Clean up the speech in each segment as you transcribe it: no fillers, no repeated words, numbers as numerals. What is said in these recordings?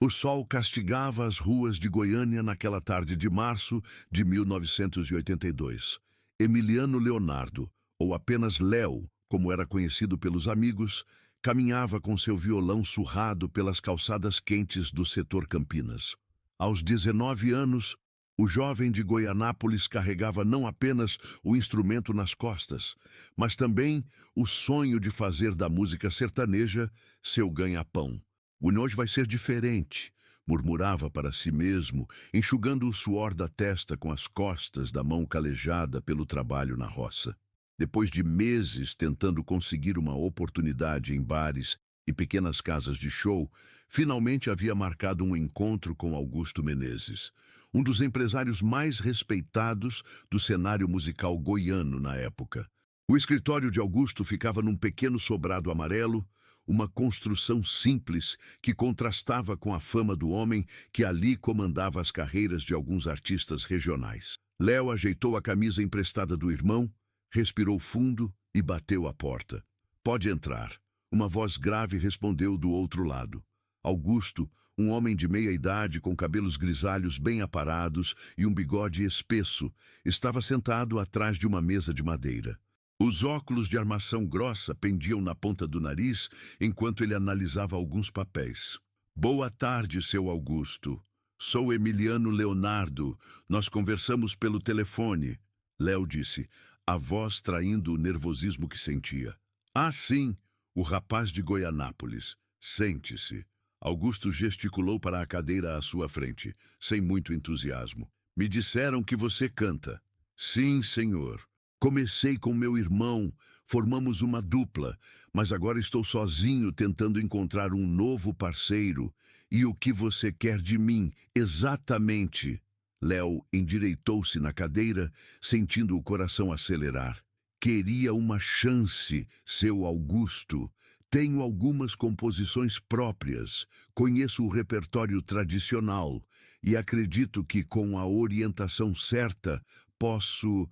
O sol castigava as ruas de Goiânia naquela tarde de março de 1982. Emiliano Leonardo, ou apenas Léo, como era conhecido pelos amigos, caminhava com seu violão surrado pelas calçadas quentes do setor Campinas. Aos 19 anos, o jovem de Goianápolis carregava não apenas o instrumento nas costas, mas também o sonho de fazer da música sertaneja seu ganha-pão. Hoje vai ser diferente, murmurava para si mesmo, enxugando o suor da testa com as costas da mão calejada pelo trabalho na roça. Depois de meses tentando conseguir uma oportunidade em bares e pequenas casas de show, finalmente havia marcado um encontro com Augusto Menezes, um dos empresários mais respeitados do cenário musical goiano na época. O escritório de Augusto ficava num pequeno sobrado amarelo, uma construção simples que contrastava com a fama do homem que ali comandava as carreiras de alguns artistas regionais. Léo ajeitou a camisa emprestada do irmão, respirou fundo e bateu à porta. "Pode entrar." Uma voz grave respondeu do outro lado. Augusto, um homem de meia idade com cabelos grisalhos bem aparados e um bigode espesso, estava sentado atrás de uma mesa de madeira. Os óculos de armação grossa pendiam na ponta do nariz enquanto ele analisava alguns papéis. "Boa tarde, seu Augusto. Sou Emiliano Leonardo. Nós conversamos pelo telefone", Léo disse, a voz traindo o nervosismo que sentia. "Ah, sim, o rapaz de Goianápolis. Sente-se." Augusto gesticulou para a cadeira à sua frente, sem muito entusiasmo. "Me disseram que você canta." "Sim, senhor. Comecei com meu irmão, formamos uma dupla, mas agora estou sozinho tentando encontrar um novo parceiro. E o que você quer de mim, exatamente?" Léo endireitou-se na cadeira, sentindo o coração acelerar. "Queria uma chance, seu Augusto. Tenho algumas composições próprias, conheço o repertório tradicional e acredito que com a orientação certa posso...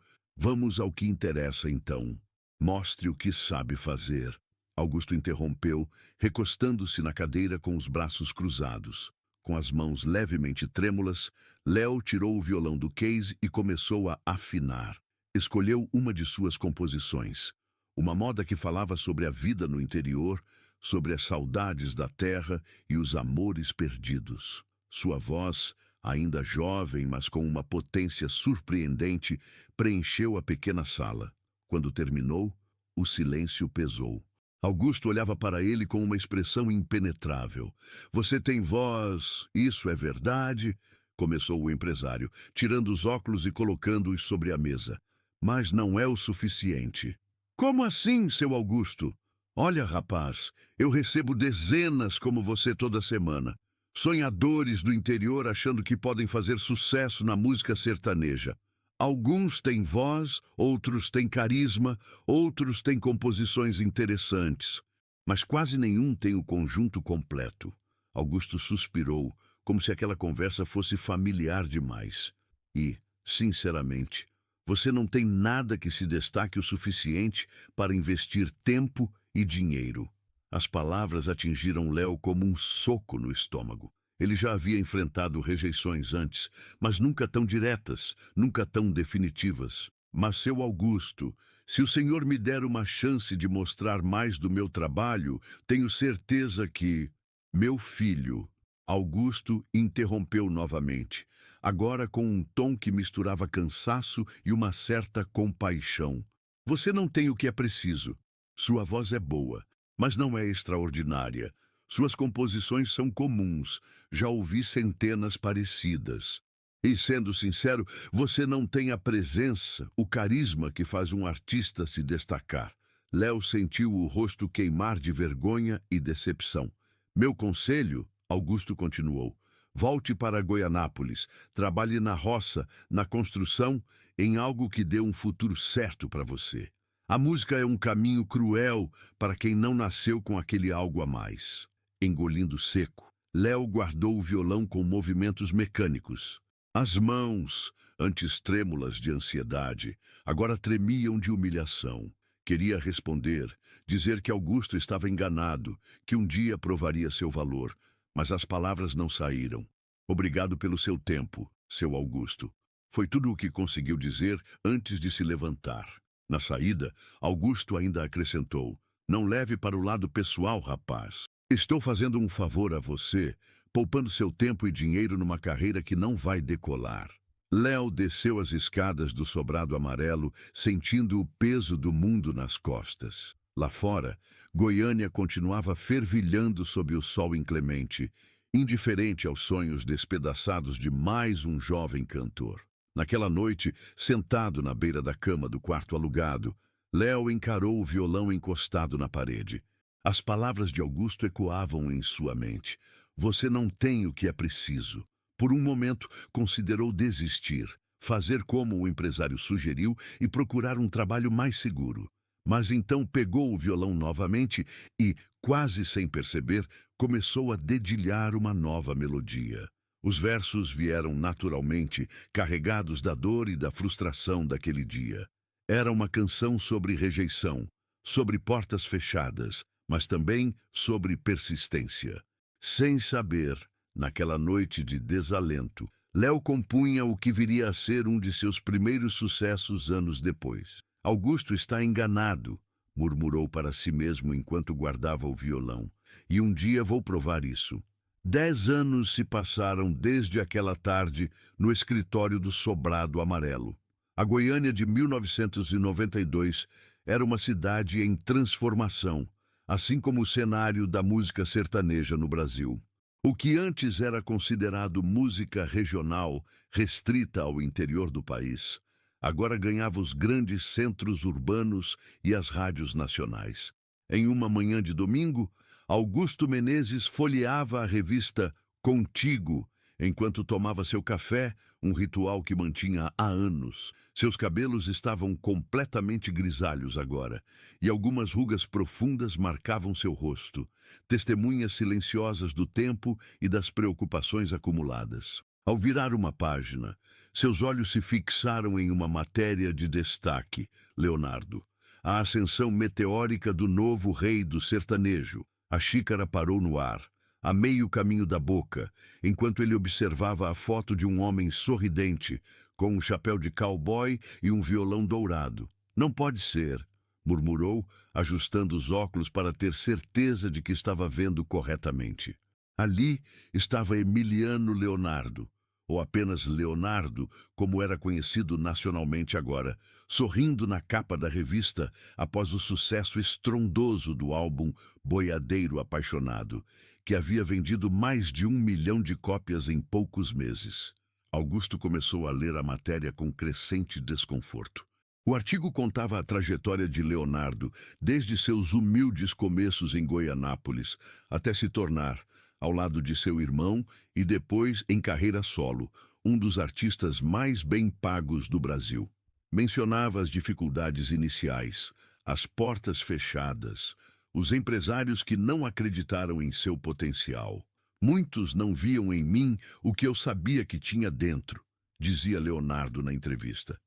Vamos ao que interessa, então. Mostre o que sabe fazer." Augusto interrompeu, recostando-se na cadeira com os braços cruzados. Com as mãos levemente trêmulas, Léo tirou o violão do case e começou a afinar. Escolheu uma de suas composições, uma moda que falava sobre a vida no interior, sobre as saudades da terra e os amores perdidos. Sua voz, ainda jovem, mas com uma potência surpreendente, preencheu a pequena sala. Quando terminou, o silêncio pesou. Augusto olhava para ele com uma expressão impenetrável. "Você tem voz, isso é verdade?" começou o empresário, tirando os óculos e colocando-os sobre a mesa. "Mas não é o suficiente." "Como assim, seu Augusto?" "Olha, rapaz, eu recebo dezenas como você toda semana. Sonhadores do interior achando que podem fazer sucesso na música sertaneja. Alguns têm voz, outros têm carisma, outros têm composições interessantes. Mas quase nenhum tem o conjunto completo." Augusto suspirou, como se aquela conversa fosse familiar demais. "E, sinceramente, você não tem nada que se destaque o suficiente para investir tempo e dinheiro." As palavras atingiram Léo como um soco no estômago. Ele já havia enfrentado rejeições antes, mas nunca tão diretas, nunca tão definitivas. "Mas, seu Augusto, se o senhor me der uma chance de mostrar mais do meu trabalho, tenho certeza que..." "Meu filho..." Augusto interrompeu novamente, agora com um tom que misturava cansaço e uma certa compaixão. "Você não tem o que é preciso. Sua voz é boa, mas não é extraordinária. Suas composições são comuns, já ouvi centenas parecidas. E, sendo sincero, você não tem a presença, o carisma que faz um artista se destacar." Léo sentiu o rosto queimar de vergonha e decepção. "Meu conselho", Augusto continuou, "volte para Goianápolis, trabalhe na roça, na construção, em algo que dê um futuro certo para você. A música é um caminho cruel para quem não nasceu com aquele algo a mais." Engolindo seco, Léo guardou o violão com movimentos mecânicos. As mãos, antes trêmulas de ansiedade, agora tremiam de humilhação. Queria responder, dizer que Augusto estava enganado, que um dia provaria seu valor, mas as palavras não saíram. Obrigado pelo seu tempo, seu Augusto. Foi tudo o que conseguiu dizer antes de se levantar. Na saída, Augusto ainda acrescentou: não leve para o lado pessoal, rapaz. Estou fazendo um favor a você, poupando seu tempo e dinheiro numa carreira que não vai decolar. Léo desceu as escadas do sobrado amarelo, sentindo o peso do mundo nas costas. Lá fora, Goiânia continuava fervilhando sob o sol inclemente, indiferente aos sonhos despedaçados de mais um jovem cantor. Naquela noite, sentado na beira da cama do quarto alugado, Léo encarou o violão encostado na parede. As palavras de Augusto ecoavam em sua mente. Você não tem o que é preciso. Por um momento, considerou desistir, fazer como o empresário sugeriu e procurar um trabalho mais seguro. Mas então pegou o violão novamente e, quase sem perceber, começou a dedilhar uma nova melodia. Os versos vieram naturalmente, carregados da dor e da frustração daquele dia. Era uma canção sobre rejeição, sobre portas fechadas, mas também sobre persistência. Sem saber, naquela noite de desalento, Léo compunha o que viria a ser um de seus primeiros sucessos anos depois. Augusto está enganado, murmurou para si mesmo enquanto guardava o violão. E um dia vou provar isso. 10 anos se passaram desde aquela tarde no escritório do Sobrado Amarelo. A Goiânia de 1992 era uma cidade em transformação, assim como o cenário da música sertaneja no Brasil. O que antes era considerado música regional, restrita ao interior do país, agora ganhava os grandes centros urbanos e as rádios nacionais. Em uma manhã de domingo, Augusto Menezes folheava a revista Contigo, enquanto tomava seu café, um ritual que mantinha há anos. Seus cabelos estavam completamente grisalhos agora, e algumas rugas profundas marcavam seu rosto, testemunhas silenciosas do tempo e das preocupações acumuladas. Ao virar uma página, seus olhos se fixaram em uma matéria de destaque: Leonardo, a ascensão meteórica do novo rei do sertanejo. A xícara parou no ar, a meio caminho da boca, enquanto ele observava a foto de um homem sorridente, com um chapéu de cowboy e um violão dourado. Não pode ser, murmurou, ajustando os óculos para ter certeza de que estava vendo corretamente. Ali estava Emiliano Leonardo, ou apenas Leonardo, como era conhecido nacionalmente agora, sorrindo na capa da revista após o sucesso estrondoso do álbum Boiadeiro Apaixonado, que havia vendido mais de 1 milhão de cópias em poucos meses. Augusto começou a ler a matéria com crescente desconforto. O artigo contava a trajetória de Leonardo, desde seus humildes começos em Goianápolis, até se tornar, ao lado de seu irmão e depois em carreira solo, um dos artistas mais bem pagos do Brasil. Mencionava as dificuldades iniciais, as portas fechadas, os empresários que não acreditaram em seu potencial. Muitos não viam em mim o que eu sabia que tinha dentro, dizia Leonardo na entrevista.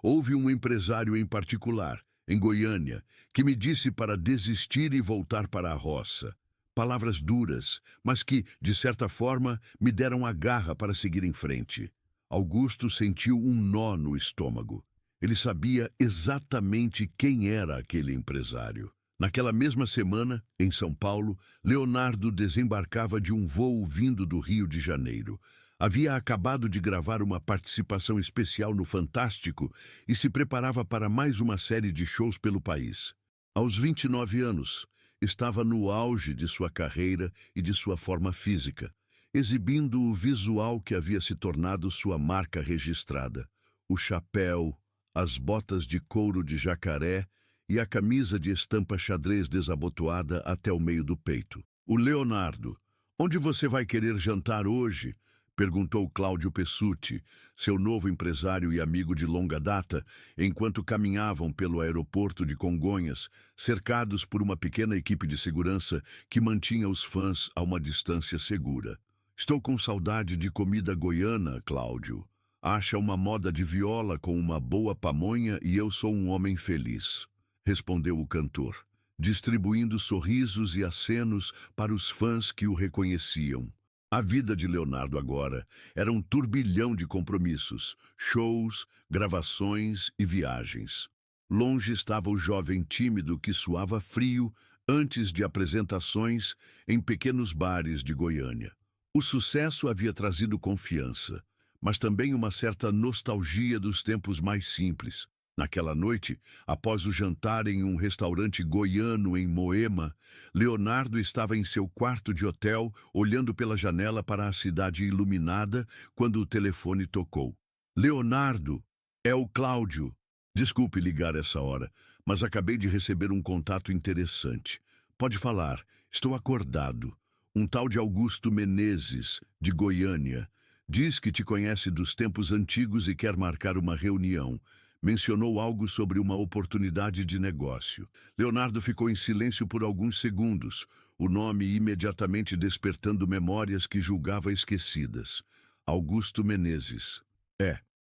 Houve um empresário em particular, em Goiânia, que me disse para desistir e voltar para a roça. Palavras duras, mas que, de certa forma, me deram a garra para seguir em frente. Augusto sentiu um nó no estômago. Ele sabia exatamente quem era aquele empresário. Naquela mesma semana, em São Paulo, Leonardo desembarcava de um voo vindo do Rio de Janeiro. Havia acabado de gravar uma participação especial no Fantástico e se preparava para mais uma série de shows pelo país. Aos 29 anos, estava no auge de sua carreira e de sua forma física, exibindo o visual que havia se tornado sua marca registrada. O chapéu, as botas de couro de jacaré e a camisa de estampa xadrez desabotoada até o meio do peito. O Leonardo: onde você vai querer jantar hoje? Perguntou Cláudio Pessutti, seu novo empresário e amigo de longa data, enquanto caminhavam pelo aeroporto de Congonhas, cercados por uma pequena equipe de segurança que mantinha os fãs a uma distância segura. Estou com saudade de comida goiana, Cláudio. Acha uma moda de viola com uma boa pamonha e eu sou um homem feliz, respondeu o cantor. distribuindo sorrisos e acenos para os fãs que o reconheciam. A vida de Leonardo agora era um turbilhão de compromissos, shows, gravações e viagens. Longe estava o jovem tímido que suava frio antes de apresentações em pequenos bares de Goiânia. O sucesso havia trazido confiança, mas também uma certa nostalgia dos tempos mais simples. Naquela noite, após o jantar em um restaurante goiano em Moema, Leonardo estava em seu quarto de hotel, olhando pela janela para a cidade iluminada, quando o telefone tocou. Leonardo, é o Cláudio. Desculpe ligar essa hora, mas acabei de receber um contato interessante. Pode falar, estou acordado. Um tal de Augusto Menezes, de Goiânia, diz que te conhece dos tempos antigos e quer marcar uma reunião. Mencionou algo sobre uma oportunidade de negócio. Leonardo ficou em silêncio por alguns segundos, o nome imediatamente despertando memórias que julgava esquecidas. Augusto Menezes.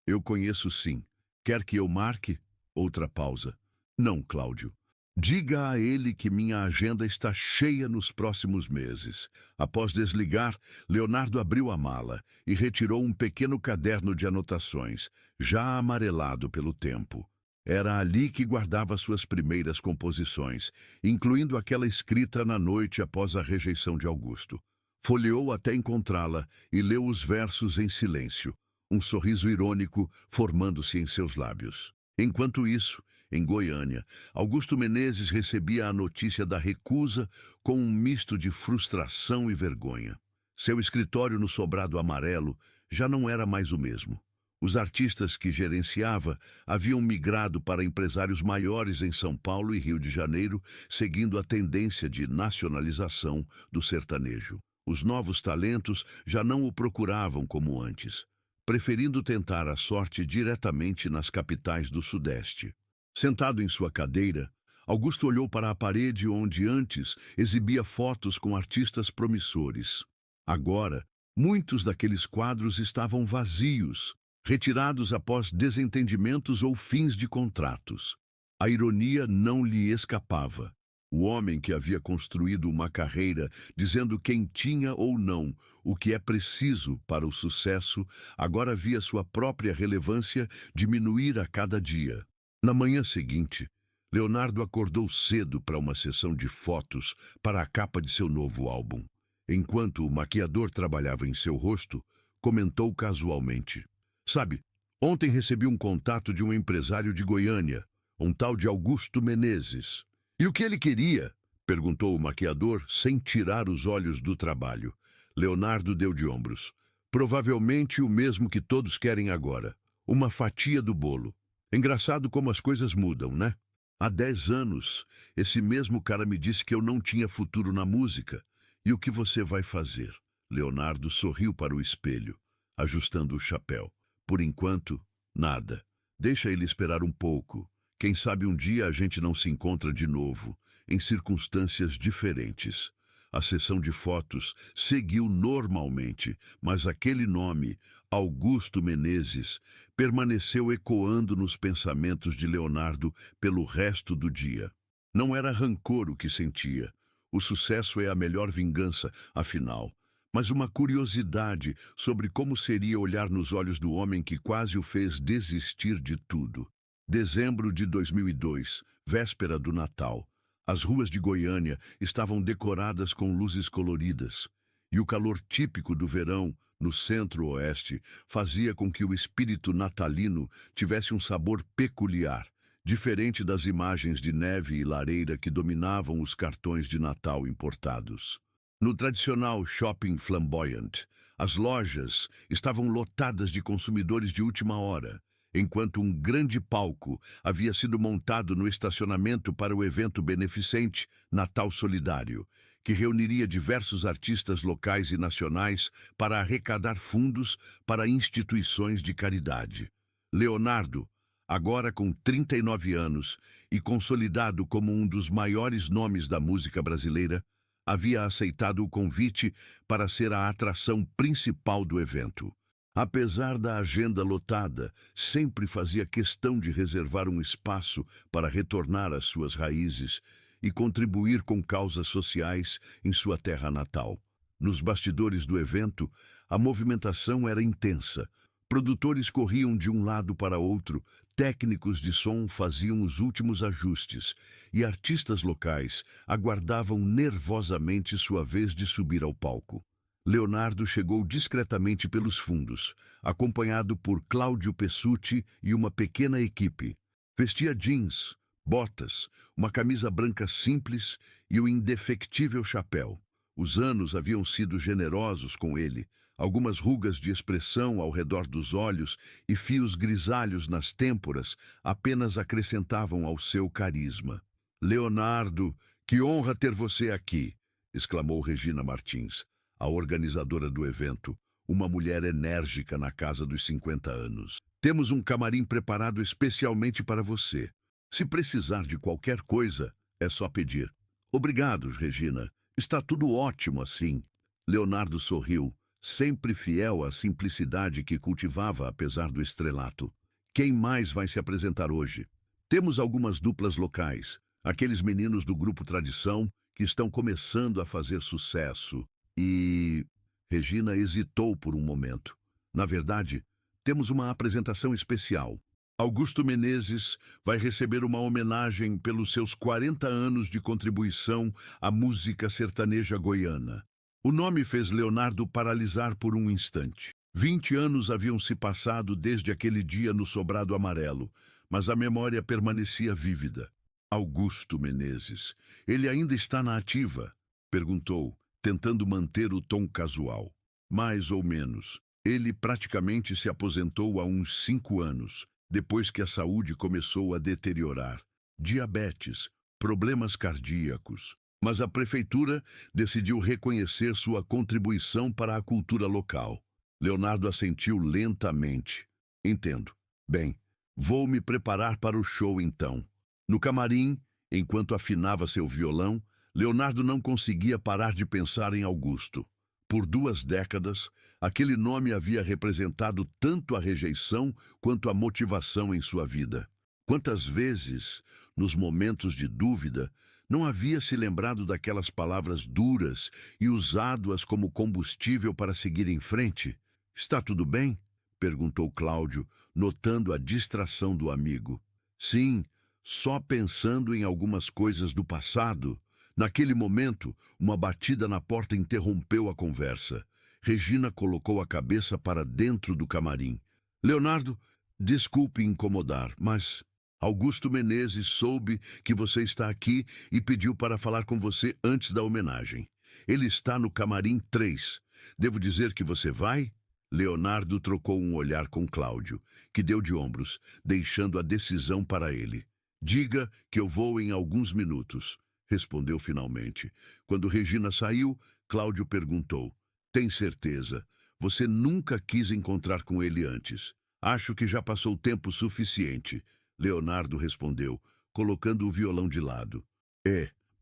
Eu conheço sim. Quer que eu marque? Outra pausa. Não, Cláudio. Diga a ele que minha agenda está cheia nos próximos meses. Após desligar, Leonardo abriu a mala e retirou um pequeno caderno de anotações, já amarelado pelo tempo. Era ali que guardava suas primeiras composições, incluindo aquela escrita na noite após a rejeição de Augusto. Folheou até encontrá-la e leu os versos em silêncio, um sorriso irônico formando-se em seus lábios. Enquanto isso, em Goiânia, Augusto Menezes recebia a notícia da recusa com um misto de frustração e vergonha. Seu escritório no sobrado amarelo já não era mais o mesmo. Os artistas que gerenciava haviam migrado para empresários maiores em São Paulo e Rio de Janeiro, seguindo a tendência de nacionalização do sertanejo. Os novos talentos já não o procuravam como antes, preferindo tentar a sorte diretamente nas capitais do Sudeste. Sentado em sua cadeira, Augusto olhou para a parede onde antes exibia fotos com artistas promissores. Agora, muitos daqueles quadros estavam vazios, retirados após desentendimentos ou fins de contratos. A ironia não lhe escapava. O homem que havia construído uma carreira dizendo quem tinha ou não o que é preciso para o sucesso, agora via sua própria relevância diminuir a cada dia. Na manhã seguinte, Leonardo acordou cedo para uma sessão de fotos para a capa de seu novo álbum. Enquanto o maquiador trabalhava em seu rosto, comentou casualmente: "Sabe, ontem recebi um contato de um empresário de Goiânia, um tal de Augusto Menezes." "E o que ele queria?" perguntou o maquiador, sem tirar os olhos do trabalho. Leonardo deu de ombros. "Provavelmente o mesmo que todos querem agora. Uma fatia do bolo. Engraçado como as coisas mudam, né? Há 10 anos, esse mesmo cara me disse que eu não tinha futuro na música. E o que você vai fazer?" Leonardo sorriu para o espelho, ajustando o chapéu. "Por enquanto, nada. Deixa ele esperar um pouco. Quem sabe um dia a gente não se encontra de novo, em circunstâncias diferentes." A sessão de fotos seguiu normalmente, mas aquele nome, Augusto Menezes, permaneceu ecoando nos pensamentos de Leonardo pelo resto do dia. Não era rancor o que sentia. O sucesso é a melhor vingança, afinal. Mas uma curiosidade sobre como seria olhar nos olhos do homem que quase o fez desistir de tudo. Dezembro de 2002, véspera do Natal. As ruas de Goiânia estavam decoradas com luzes coloridas, e o calor típico do verão, no centro-oeste, fazia com que o espírito natalino tivesse um sabor peculiar, diferente das imagens de neve e lareira que dominavam os cartões de Natal importados. No tradicional shopping flamboyant, as lojas estavam lotadas de consumidores de última hora, enquanto um grande palco havia sido montado no estacionamento para o evento beneficente Natal Solidário, que reuniria diversos artistas locais e nacionais para arrecadar fundos para instituições de caridade. Leonardo, agora com 39 anos e consolidado como um dos maiores nomes da música brasileira, havia aceitado o convite para ser a atração principal do evento. Apesar da agenda lotada, sempre fazia questão de reservar um espaço para retornar às suas raízes e contribuir com causas sociais em sua terra natal. Nos bastidores do evento, a movimentação era intensa. Produtores corriam de um lado para outro, técnicos de som faziam os últimos ajustes e artistas locais aguardavam nervosamente sua vez de subir ao palco. Leonardo chegou discretamente pelos fundos, acompanhado por Cláudio Pessutti e uma pequena equipe. Vestia jeans, botas, uma camisa branca simples e o indefectível chapéu. Os anos haviam sido generosos com ele. Algumas rugas de expressão ao redor dos olhos e fios grisalhos nas têmporas apenas acrescentavam ao seu carisma. "Leonardo, que honra ter você aqui!" exclamou Regina Martins, a organizadora do evento, uma mulher enérgica na casa dos 50 anos. "Temos um camarim preparado especialmente para você. Se precisar de qualquer coisa, é só pedir." "Obrigado, Regina. Está tudo ótimo assim." Leonardo sorriu, sempre fiel à simplicidade que cultivava apesar do estrelato. "Quem mais vai se apresentar hoje?" "Temos algumas duplas locais, aqueles meninos do grupo Tradição que estão começando a fazer sucesso. E..." Regina hesitou por um momento. "Na verdade, temos uma apresentação especial. Augusto Menezes vai receber uma homenagem pelos seus 40 anos de contribuição à música sertaneja goiana." O nome fez Leonardo paralisar por um instante. 20 anos haviam se passado desde aquele dia no Sobrado Amarelo, mas a memória permanecia vívida. "Augusto Menezes, ele ainda está na ativa?" perguntou, tentando manter o tom casual. "Mais ou menos. Ele praticamente se aposentou há uns 5 anos, depois que a saúde começou a deteriorar. Diabetes, problemas cardíacos. Mas a prefeitura decidiu reconhecer sua contribuição para a cultura local." Leonardo assentiu lentamente. "Entendo. Bem, vou me preparar para o show então." No camarim, enquanto afinava seu violão, Leonardo não conseguia parar de pensar em Augusto. Por 2 décadas, aquele nome havia representado tanto a rejeição quanto a motivação em sua vida. Quantas vezes, nos momentos de dúvida, não havia se lembrado daquelas palavras duras e usado-as como combustível para seguir em frente? "Está tudo bem?" perguntou Cláudio, notando a distração do amigo. "Sim, só pensando em algumas coisas do passado." Naquele momento, uma batida na porta interrompeu a conversa. Regina colocou a cabeça para dentro do camarim. "Leonardo, desculpe incomodar, mas Augusto Menezes soube que você está aqui e pediu para falar com você antes da homenagem. Ele está no camarim 3. Devo dizer que você vai?" Leonardo trocou um olhar com Cláudio, que deu de ombros, deixando a decisão para ele. "Diga que eu vou em alguns minutos", respondeu finalmente. Quando Regina saiu, Cláudio perguntou: "Tem certeza? Você nunca quis encontrar com ele antes? Acho que já passou tempo suficiente." Leonardo respondeu, colocando o violão de lado.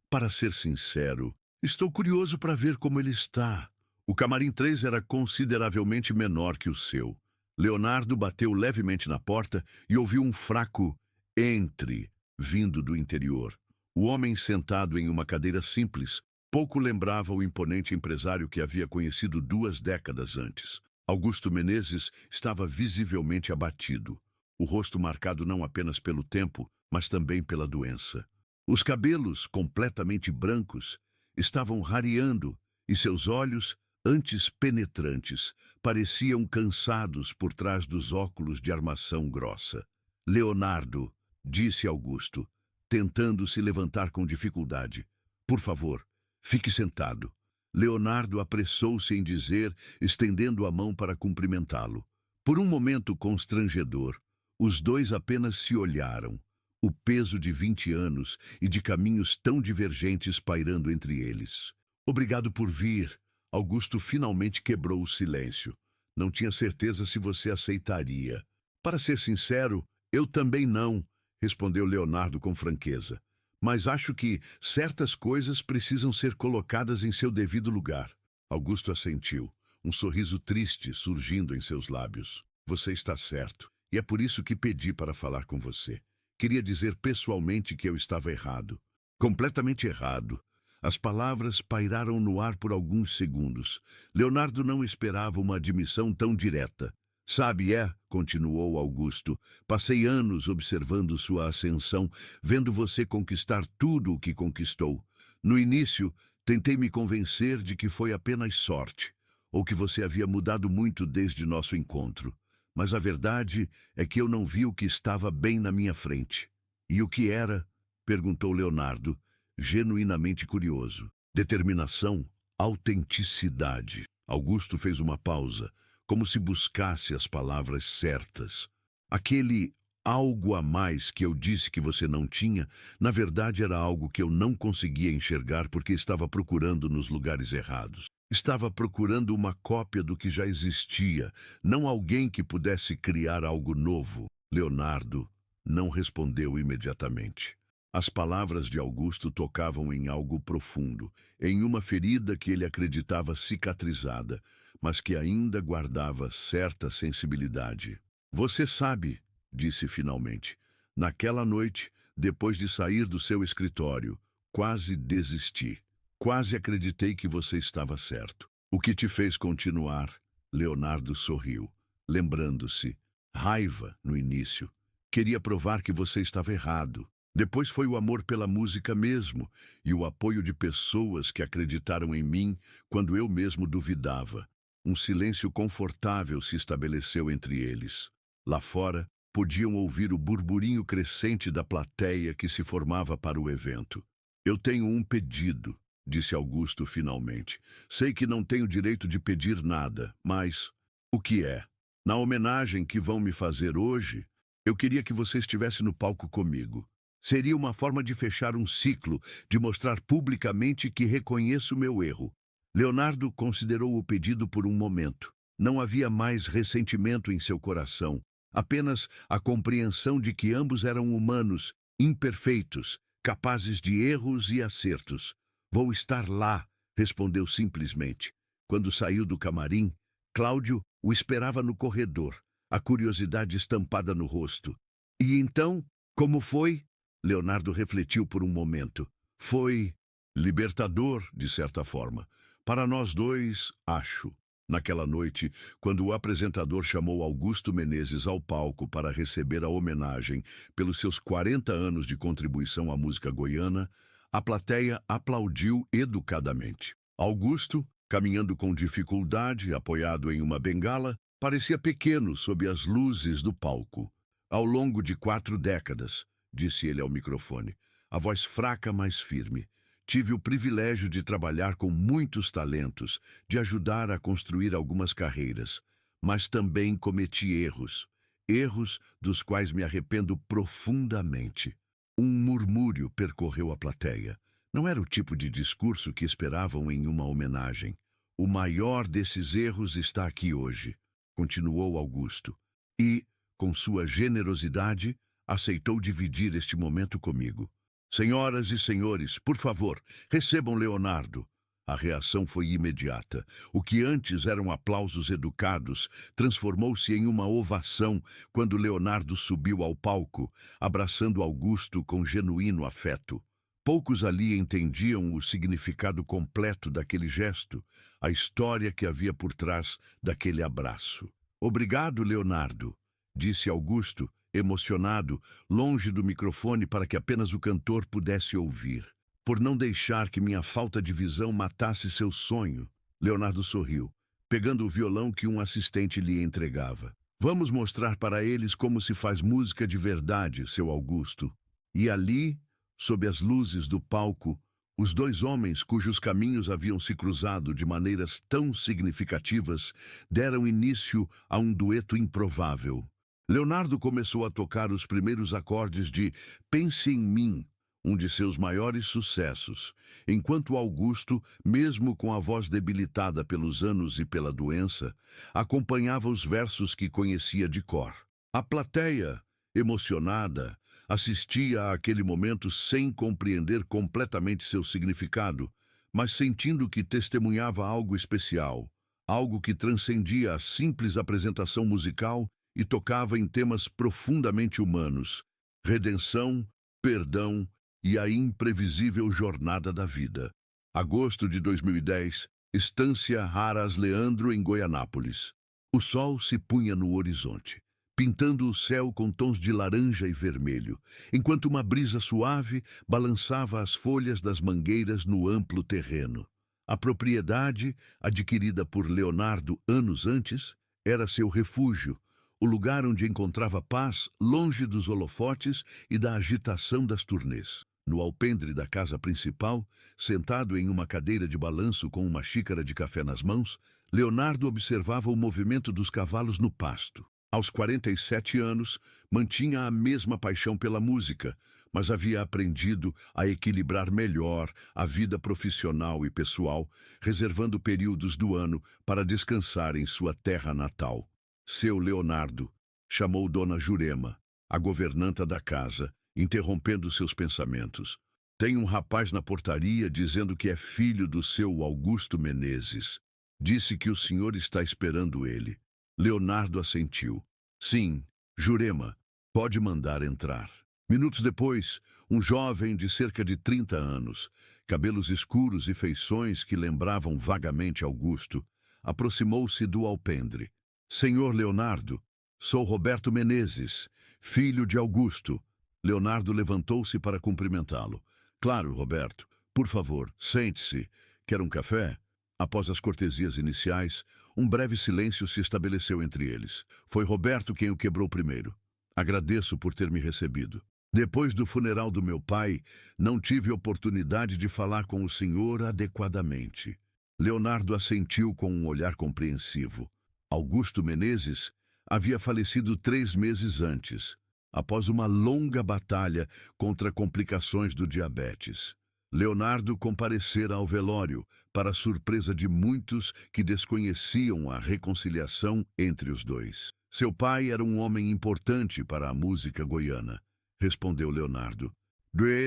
Para ser sincero, estou curioso para ver como ele está." O camarim 3 era consideravelmente menor que o seu. Leonardo bateu levemente na porta e ouviu um fraco "entre" vindo do interior. O homem, sentado em uma cadeira simples, pouco lembrava o imponente empresário que havia conhecido 2 décadas antes. Augusto Menezes estava visivelmente abatido, o rosto marcado não apenas pelo tempo, mas também pela doença. Os cabelos, completamente brancos, estavam rareando e seus olhos, antes penetrantes, pareciam cansados por trás dos óculos de armação grossa. "Leonardo", disse Augusto, tentando se levantar com dificuldade, "por favor, fique sentado." Leonardo apressou-se em dizer, estendendo a mão para cumprimentá-lo. Por um momento constrangedor, os dois apenas se olharam, o peso de 20 anos e de caminhos tão divergentes pairando entre eles. "Obrigado por vir." Augusto finalmente quebrou o silêncio. "Não tinha certeza se você aceitaria." "Para ser sincero, eu também não", respondeu Leonardo com franqueza. "Mas acho que certas coisas precisam ser colocadas em seu devido lugar." Augusto assentiu, um sorriso triste surgindo em seus lábios. "Você está certo. E é por isso que pedi para falar com você. Queria dizer pessoalmente que eu estava errado." Completamente errado. As palavras pairaram no ar por alguns segundos. Leonardo não esperava uma admissão tão direta. Sabe, continuou Augusto, passei anos observando sua ascensão, vendo você conquistar tudo o que conquistou. No início, tentei me convencer de que foi apenas sorte, ou que você havia mudado muito desde nosso encontro. Mas a verdade é que eu não vi o que estava bem na minha frente. E o que era? Perguntou Leonardo, genuinamente curioso. Determinação, autenticidade. Augusto fez uma pausa, como se buscasse as palavras certas. Aquele algo a mais que eu disse que você não tinha, na verdade era algo que eu não conseguia enxergar porque estava procurando nos lugares errados. Estava procurando uma cópia do que já existia, não alguém que pudesse criar algo novo. Leonardo não respondeu imediatamente. As palavras de Augusto tocavam em algo profundo, em uma ferida que ele acreditava cicatrizada, mas que ainda guardava certa sensibilidade. Você sabe, disse finalmente, naquela noite, depois de sair do seu escritório, quase desisti. Quase acreditei que você estava certo. O que te fez continuar? Leonardo sorriu, lembrando-se. Raiva, no início. Queria provar que você estava errado. Depois foi o amor pela música mesmo e o apoio de pessoas que acreditaram em mim quando eu mesmo duvidava. Um silêncio confortável se estabeleceu entre eles. Lá fora, podiam ouvir o burburinho crescente da plateia que se formava para o evento. Eu tenho um pedido, disse Augusto finalmente. Sei que não tenho direito de pedir nada, mas o que é? Na homenagem que vão me fazer hoje, eu queria que você estivesse no palco comigo. Seria uma forma de fechar um ciclo, de mostrar publicamente que reconheço meu erro. Leonardo considerou o pedido por um momento. Não havia mais ressentimento em seu coração, apenas a compreensão de que ambos eram humanos, imperfeitos, capazes de erros e acertos. Vou estar lá, respondeu simplesmente. Quando saiu do camarim, Cláudio o esperava no corredor, a curiosidade estampada no rosto. E então, como foi? Leonardo refletiu por um momento. Foi libertador, de certa forma. Para nós dois, acho. Naquela noite, quando o apresentador chamou Augusto Menezes ao palco para receber a homenagem pelos seus 40 anos de contribuição à música goiana, a plateia aplaudiu educadamente. Augusto, caminhando com dificuldade, apoiado em uma bengala, parecia pequeno sob as luzes do palco. Ao longo de 4 décadas, disse ele ao microfone, a voz fraca, mas firme. Tive o privilégio de trabalhar com muitos talentos, de ajudar a construir algumas carreiras, mas também cometi erros, erros dos quais me arrependo profundamente. Um murmúrio percorreu a plateia. Não era o tipo de discurso que esperavam em uma homenagem. O maior desses erros está aqui hoje, continuou Augusto, e, com sua generosidade, aceitou dividir este momento comigo. Senhoras e senhores, por favor, recebam Leonardo. A reação foi imediata. O que antes eram aplausos educados transformou-se em uma ovação quando Leonardo subiu ao palco, abraçando Augusto com genuíno afeto. Poucos ali entendiam o significado completo daquele gesto, a história que havia por trás daquele abraço. Obrigado, Leonardo, disse Augusto, emocionado, longe do microfone para que apenas o cantor pudesse ouvir. Por não deixar que minha falta de visão matasse seu sonho. Leonardo sorriu, pegando o violão que um assistente lhe entregava. Vamos mostrar para eles como se faz música de verdade, seu Augusto. E ali, sob as luzes do palco, os 2 homens cujos caminhos haviam se cruzado de maneiras tão significativas deram início a um dueto improvável. Leonardo começou a tocar os primeiros acordes de Pense em Mim, um de seus maiores sucessos, enquanto Augusto, mesmo com a voz debilitada pelos anos e pela doença, acompanhava os versos que conhecia de cor. A plateia, emocionada, assistia àquele momento sem compreender completamente seu significado, mas sentindo que testemunhava algo especial, algo que transcendia a simples apresentação musical e tocava em temas profundamente humanos: redenção, perdão e a imprevisível jornada da vida. Agosto de 2010, Estância Haras Leandro, em Goianápolis. O sol se punha no horizonte, pintando o céu com tons de laranja e vermelho, enquanto uma brisa suave balançava as folhas das mangueiras no amplo terreno. A propriedade, adquirida por Leonardo anos antes, era seu refúgio, o lugar onde encontrava paz longe dos holofotes e da agitação das turnês. No alpendre da casa principal, sentado em uma cadeira de balanço com uma xícara de café nas mãos, Leonardo observava o movimento dos cavalos no pasto. Aos 47 anos, mantinha a mesma paixão pela música, mas havia aprendido a equilibrar melhor a vida profissional e pessoal, reservando períodos do ano para descansar em sua terra natal. Seu Leonardo, chamou Dona Jurema, a governanta da casa, interrompendo seus pensamentos. Tem um rapaz na portaria dizendo que é filho do seu Augusto Menezes. Disse que o senhor está esperando ele. Leonardo assentiu. Sim, Jurema, pode mandar entrar. Minutos depois, um jovem de cerca de 30 anos, cabelos escuros e feições que lembravam vagamente Augusto, aproximou-se do alpendre. Senhor Leonardo, sou Roberto Menezes, filho de Augusto. Leonardo levantou-se para cumprimentá-lo. Claro, Roberto. Por favor, sente-se. Quer um café? Após as cortesias iniciais, um breve silêncio se estabeleceu entre eles. Foi Roberto quem o quebrou primeiro. Agradeço por ter me recebido. Depois do funeral do meu pai, não tive oportunidade de falar com o senhor adequadamente. Leonardo assentiu com um olhar compreensivo. Augusto Menezes havia falecido 3 meses antes, após uma longa batalha contra complicações do diabetes. Leonardo comparecera ao velório, para a surpresa de muitos que desconheciam a reconciliação entre os dois. Seu pai era um homem importante para a música goiana, respondeu Leonardo.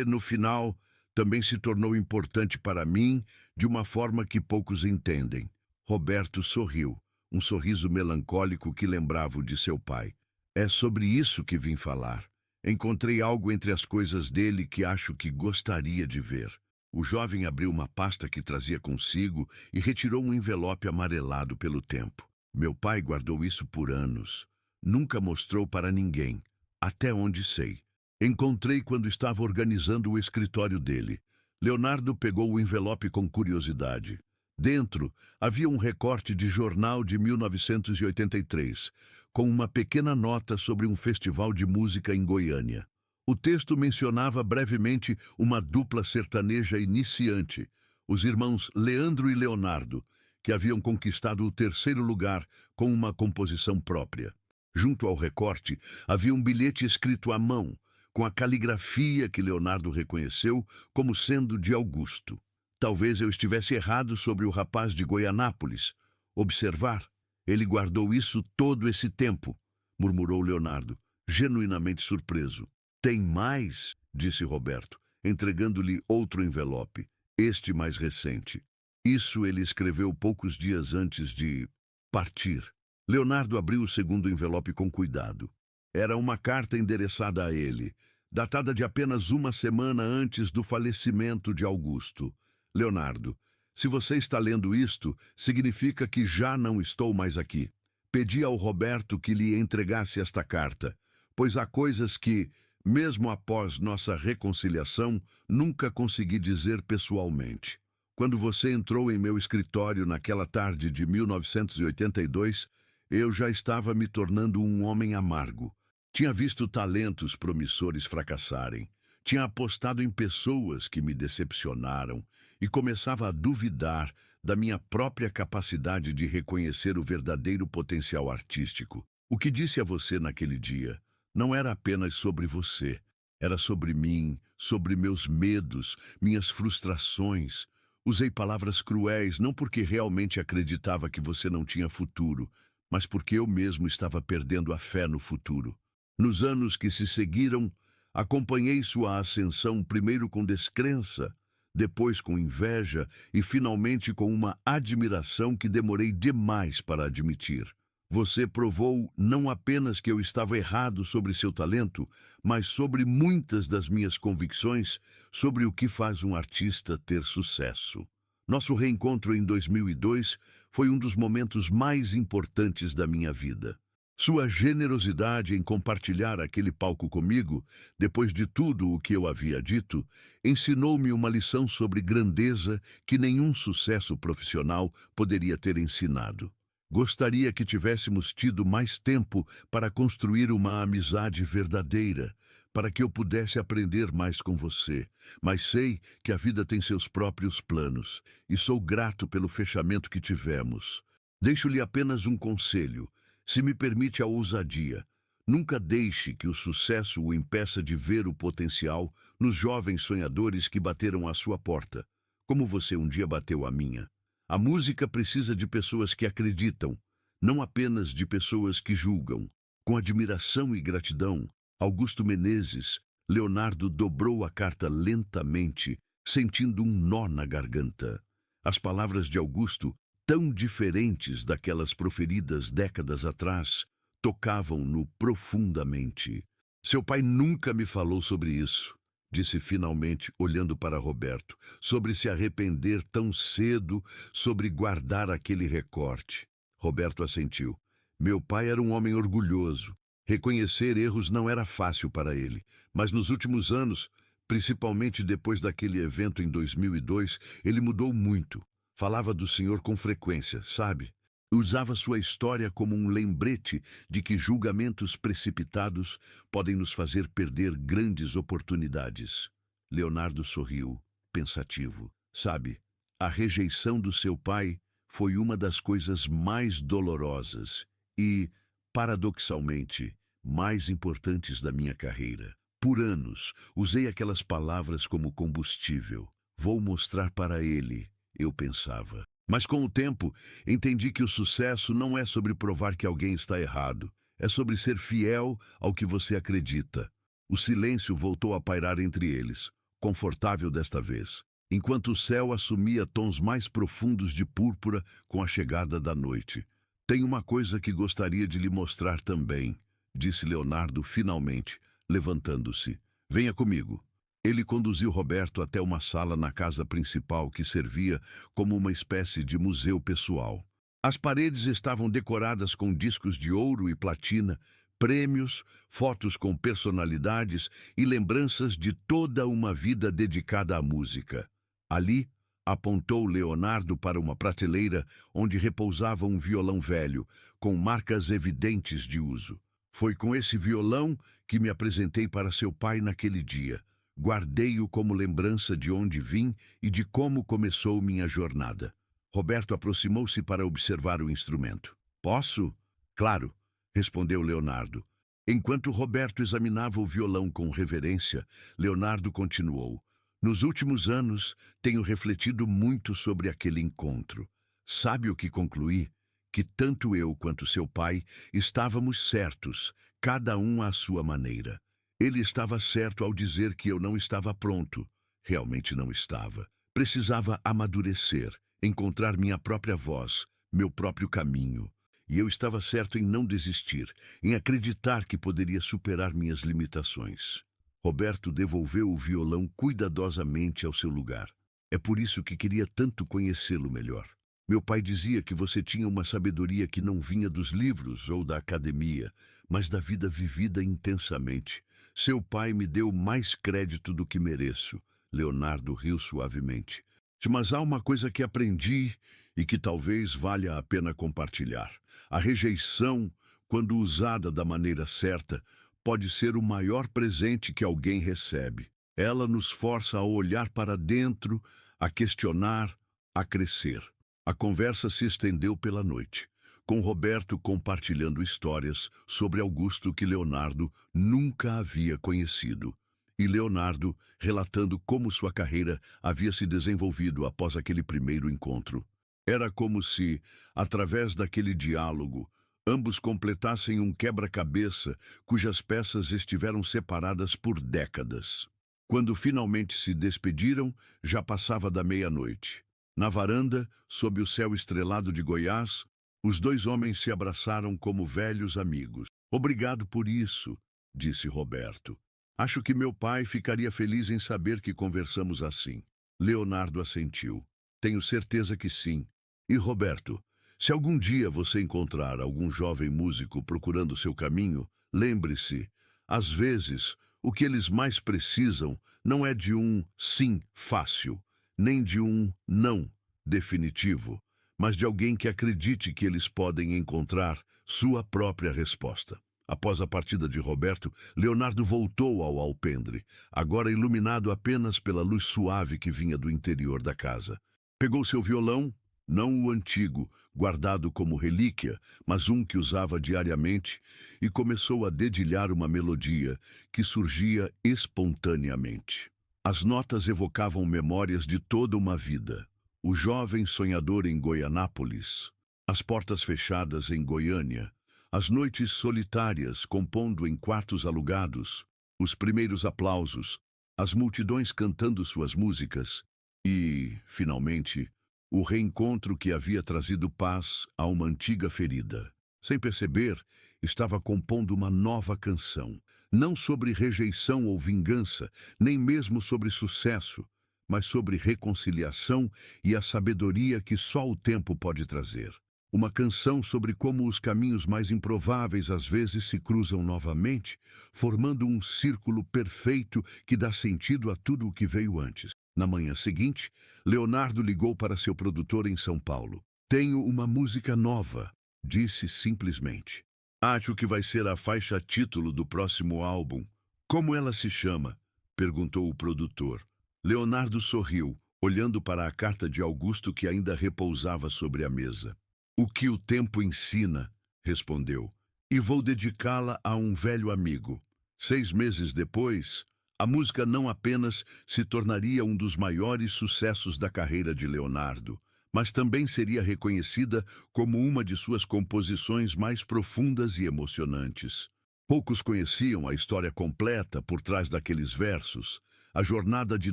No final, também se tornou importante para mim de uma forma que poucos entendem. Roberto sorriu, um sorriso melancólico que lembrava o de seu pai. É sobre isso que vim falar. Encontrei algo entre as coisas dele que acho que gostaria de ver. O jovem abriu uma pasta que trazia consigo e retirou um envelope amarelado pelo tempo. Meu pai guardou isso por anos. Nunca mostrou para ninguém, até onde sei. Encontrei quando estava organizando o escritório dele. Leonardo pegou o envelope com curiosidade. Dentro havia um recorte de jornal de 1983, com uma pequena nota sobre um festival de música em Goiânia. O texto mencionava brevemente uma dupla sertaneja iniciante, os irmãos Leandro e Leonardo, que haviam conquistado o 3º lugar com uma composição própria. Junto ao recorte havia um bilhete escrito à mão, com a caligrafia que Leonardo reconheceu como sendo de Augusto. Talvez eu estivesse errado sobre o rapaz de Goianápolis. Observar, ele guardou isso todo esse tempo, murmurou Leonardo, genuinamente surpreso. Tem mais, disse Roberto, entregando-lhe outro envelope, este mais recente. Isso ele escreveu poucos dias antes de partir. Leonardo abriu o segundo envelope com cuidado. Era uma carta endereçada a ele, datada de apenas uma semana antes do falecimento de Augusto. Leonardo, se você está lendo isto, significa que já não estou mais aqui. Pedi ao Roberto que lhe entregasse esta carta, pois há coisas que, mesmo após nossa reconciliação, nunca consegui dizer pessoalmente. Quando você entrou em meu escritório naquela tarde de 1982, eu já estava me tornando um homem amargo. Tinha visto talentos promissores fracassarem. Tinha apostado em pessoas que me decepcionaram e começava a duvidar da minha própria capacidade de reconhecer o verdadeiro potencial artístico. O que disse a você naquele dia não era apenas sobre você, era sobre mim, sobre meus medos, minhas frustrações. Usei palavras cruéis não porque realmente acreditava que você não tinha futuro, mas porque eu mesmo estava perdendo a fé no futuro. Nos anos que se seguiram, acompanhei sua ascensão primeiro com descrença, depois com inveja e finalmente com uma admiração que demorei demais para admitir. Você provou não apenas que eu estava errado sobre seu talento, mas sobre muitas das minhas convicções sobre o que faz um artista ter sucesso. Nosso reencontro em 2002 foi um dos momentos mais importantes da minha vida. Sua generosidade em compartilhar aquele palco comigo, depois de tudo o que eu havia dito, ensinou-me uma lição sobre grandeza que nenhum sucesso profissional poderia ter ensinado. Gostaria que tivéssemos tido mais tempo para construir uma amizade verdadeira, para que eu pudesse aprender mais com você. Mas sei que a vida tem seus próprios planos e sou grato pelo fechamento que tivemos. Deixo-lhe apenas um conselho, se me permite a ousadia. Nunca deixe que o sucesso o impeça de ver o potencial nos jovens sonhadores que bateram à sua porta, como você um dia bateu a minha. A música precisa de pessoas que acreditam, não apenas de pessoas que julgam. Com admiração e gratidão, Augusto Menezes. Leonardo dobrou a carta lentamente, sentindo um nó na garganta. As palavras de Augusto, tão diferentes daquelas proferidas décadas atrás, tocavam-no profundamente. Seu pai nunca me falou sobre isso, disse finalmente, olhando para Roberto, sobre se arrepender tão cedo, sobre guardar aquele recorte. Roberto assentiu. Meu pai era um homem orgulhoso. Reconhecer erros não era fácil para ele, mas nos últimos anos, principalmente depois daquele evento em 2002, ele mudou muito. Falava do Senhor com frequência, sabe? Usava sua história como um lembrete de que julgamentos precipitados podem nos fazer perder grandes oportunidades. Leonardo sorriu, pensativo. Sabe, a rejeição do seu pai foi uma das coisas mais dolorosas e, paradoxalmente, mais importantes da minha carreira. Por anos, usei aquelas palavras como combustível. Vou mostrar para ele, eu pensava. Mas com o tempo, entendi que o sucesso não é sobre provar que alguém está errado. É sobre ser fiel ao que você acredita. O silêncio voltou a pairar entre eles, confortável desta vez, enquanto o céu assumia tons mais profundos de púrpura com a chegada da noite. Tem uma coisa que gostaria de lhe mostrar também, disse Leonardo finalmente, levantando-se. Venha comigo. Ele conduziu Roberto até uma sala na casa principal que servia como uma espécie de museu pessoal. As paredes estavam decoradas com discos de ouro e platina, prêmios, fotos com personalidades e lembranças de toda uma vida dedicada à música. Ali, apontou Leonardo para uma prateleira onde repousava um violão velho, com marcas evidentes de uso. Foi com esse violão que me apresentei para seu pai naquele dia. Guardei-o como lembrança de onde vim e de como começou minha jornada. Roberto aproximou-se para observar o instrumento. Posso? Claro, respondeu Leonardo. Enquanto Roberto examinava o violão com reverência, Leonardo continuou. Nos últimos anos, tenho refletido muito sobre aquele encontro. Sabe o que concluí? Que tanto eu quanto seu pai estávamos certos, cada um à sua maneira. Ele estava certo ao dizer que eu não estava pronto. Realmente não estava. Precisava amadurecer, encontrar minha própria voz, meu próprio caminho. E eu estava certo em não desistir, em acreditar que poderia superar minhas limitações. Roberto devolveu o violão cuidadosamente ao seu lugar. É por isso que queria tanto conhecê-lo melhor. Meu pai dizia que você tinha uma sabedoria que não vinha dos livros ou da academia, mas da vida vivida intensamente. Seu pai me deu mais crédito do que mereço. Leonardo riu suavemente. Mas há uma coisa que aprendi e que talvez valha a pena compartilhar. A rejeição, quando usada da maneira certa, pode ser o maior presente que alguém recebe. Ela nos força a olhar para dentro, a questionar, a crescer. A conversa se estendeu pela noite, com Roberto compartilhando histórias sobre Augusto que Leonardo nunca havia conhecido, e Leonardo relatando como sua carreira havia se desenvolvido após aquele primeiro encontro. Era como se, através daquele diálogo, ambos completassem um quebra-cabeça cujas peças estiveram separadas por décadas. Quando finalmente se despediram, já passava da meia-noite. Na varanda, sob o céu estrelado de Goiás, Os dois homens se abraçaram como velhos amigos. Obrigado por isso, disse Roberto. Acho que meu pai ficaria feliz em saber que conversamos assim. Leonardo assentiu. Tenho certeza que sim. E Roberto, se algum dia você encontrar algum jovem músico procurando seu caminho, lembre-se, às vezes, o que eles mais precisam não é de um sim fácil, nem de um não definitivo, mas de alguém que acredite que eles podem encontrar sua própria resposta. Após a partida de Roberto, Leonardo voltou ao alpendre, agora iluminado apenas pela luz suave que vinha do interior da casa. Pegou seu violão, não o antigo, guardado como relíquia, mas um que usava diariamente, e começou a dedilhar uma melodia que surgia espontaneamente. As notas evocavam memórias de toda uma vida. O jovem sonhador em Goianápolis, as portas fechadas em Goiânia, as noites solitárias compondo em quartos alugados, os primeiros aplausos, as multidões cantando suas músicas e, finalmente, o reencontro que havia trazido paz a uma antiga ferida. Sem perceber, estava compondo uma nova canção, não sobre rejeição ou vingança, nem mesmo sobre sucesso, mas sobre reconciliação e a sabedoria que só o tempo pode trazer. Uma canção sobre como os caminhos mais improváveis às vezes se cruzam novamente, formando um círculo perfeito que dá sentido a tudo o que veio antes. Na manhã seguinte, Leonardo ligou para seu produtor em São Paulo. Tenho uma música nova, disse simplesmente. Acho que vai ser a faixa título do próximo álbum. Como ela se chama? Perguntou o produtor. Leonardo sorriu, olhando para a carta de Augusto que ainda repousava sobre a mesa. O que o tempo ensina, respondeu, e vou dedicá-la a um velho amigo. 6 meses depois, a música não apenas se tornaria um dos maiores sucessos da carreira de Leonardo, mas também seria reconhecida como uma de suas composições mais profundas e emocionantes. Poucos conheciam a história completa por trás daqueles versos, a jornada de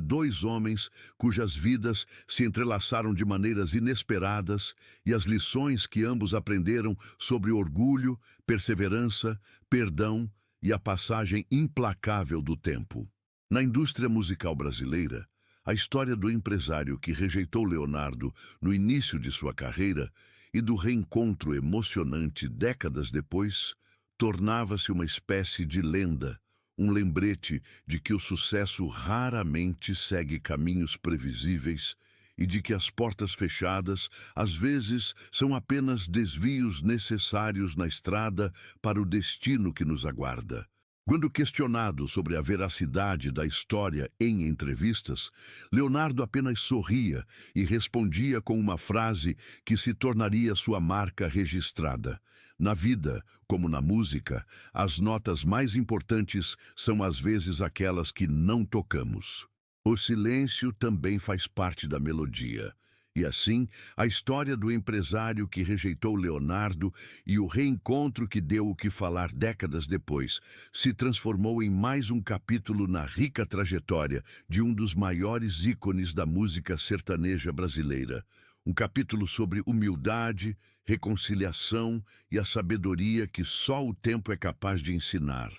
2 homens cujas vidas se entrelaçaram de maneiras inesperadas e as lições que ambos aprenderam sobre orgulho, perseverança, perdão e a passagem implacável do tempo. Na indústria musical brasileira, a história do empresário que rejeitou Leonardo no início de sua carreira e do reencontro emocionante décadas depois tornava-se uma espécie de lenda, um lembrete de que o sucesso raramente segue caminhos previsíveis e de que as portas fechadas, às vezes, são apenas desvios necessários na estrada para o destino que nos aguarda. Quando questionado sobre a veracidade da história em entrevistas, Leonardo apenas sorria e respondia com uma frase que se tornaria sua marca registrada. Na vida, como na música, as notas mais importantes são às vezes aquelas que não tocamos. O silêncio também faz parte da melodia. E assim, a história do empresário que rejeitou Leonardo e o reencontro que deu o que falar décadas depois se transformou em mais um capítulo na rica trajetória de um dos maiores ícones da música sertaneja brasileira. Um capítulo sobre humildade, reconciliação e a sabedoria que só o tempo é capaz de ensinar.